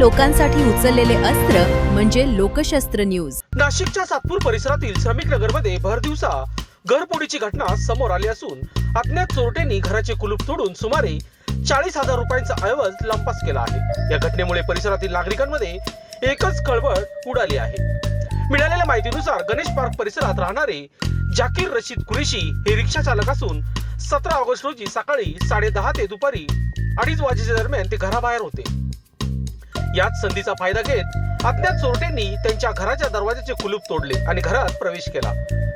लोकांसाठी उचललेले अस्त्र म्हणजे लोकशस्त्र न्यूज। नाशिकच्या सातपूर परिसरातील श्रमिक नगरमध्ये भर दिवसा घरफोडीची घटना समोर आली असून अज्ञात चोरट्यांनी घराचे कुलूप तोडून सुमारे 40,000 रुपयांचा ऐवज लंपास केला आहे। या घटनेमुळे परिसरातील नागरिकांमध्ये एकच खळबळ उडाली आहे। मिळालेल्या माहितीनुसार गणेश पार्क परिसरात राहणारे जाकीर रशीद कुरेशी हे रिक्षा चालक असून 17 ऑगस्ट रोजी सकाळी 10:30 ते दुपारी 2:30 वाजेच्या दरम्यान ते घराबाहेर होते। याच संधीचा फायदा घेत अज्ञात चोरट्यांनी त्यांच्या घराच्या दरवाजाचे कुलूप तोडले आणि घरात प्रवेश केला।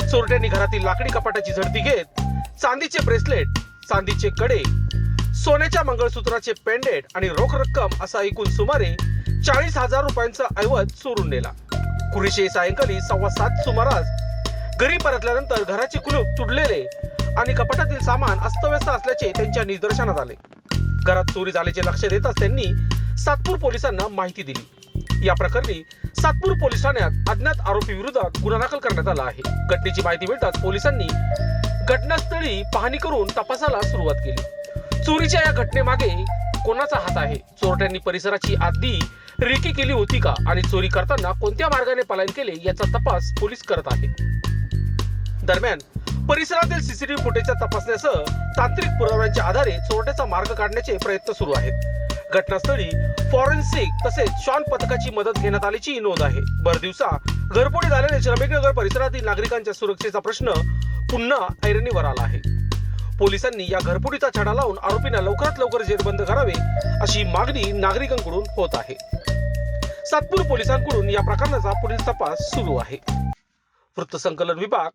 चोरट्यांनी घरातील लाकडी कपाटाची झडती घेत चांदीचे ब्रेसलेट, चांदीचे कडे, सोन्याच्या मंगळसूत्राचे पेंडेंट आणि रोख रक्कम असा एकूण सुमारे 40,000 रुपयांचा ऐवज चोरून नेला। कुरेशी सायंकाळी 7:15 सुमारास घरी परतल्यानंतर घराचे कुलूप तुडलेले आणि कपाटातील सामान अस्तव्यस्त असल्याचे त्यांच्या निदर्शनास आले। घरात चोरी झाल्याचे लक्षात येताच त्यांनी सातपूर पोलिसांना माहिती दिली। या प्रकरणी सातपूर पोलीस ठाण्यात अज्ञात आरोपी विरोधात गुन्हा दाखल करण्यात आला आहे। घटनेची माहिती मिळताच पोलिसांनी घटनास्थळी पाहणी करून तपासाला सुरुवात केली। चोरीच्या या घटनेमागे कोणाचा हात आहे? चोरट्यांनी परिसराची आधी रेकी केली होती का आणि चोरी करताना कोणत्या मार्गाने पलायन केले याचा तपास पोलीस करत आहे। दरम्यान परिसरातील सीसीटीव्ही फुटेजच्या तपासण्यासह तांत्रिक पुराव्यांच्या आधारे चोरट्याचा मार्ग काढण्याचे प्रयत्न सुरू आहेत। घटनास्थळी फॉरेन्सिक तसेच श्वान पथकाची मदत घेण्यात आल्याची नोंद आहे। भरदिवसा घरफोडी झाल्याने श्रमिकनगर परिसरातील नागरिकांच्या सुरक्षेचा प्रश्न पुन्हा ऐरणीवर आला आहे। पोलिसांनी या घरफोडीचा छडा लावून आरोपींना लवकरात लवकर जेरबंद करावे अशी मागणी नागरिकांकडून होत आहे। सातपूर पोलिसांकडून या प्रकरणाचा पुढील तपास सुरू आहे। वृत्तसंकलन विभाग,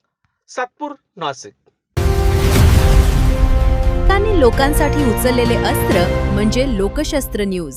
सातपूर, नाशिक। लोकांसाठी उचललेले अस्त्र म्हणजे लोकशस्त्र न्यूज।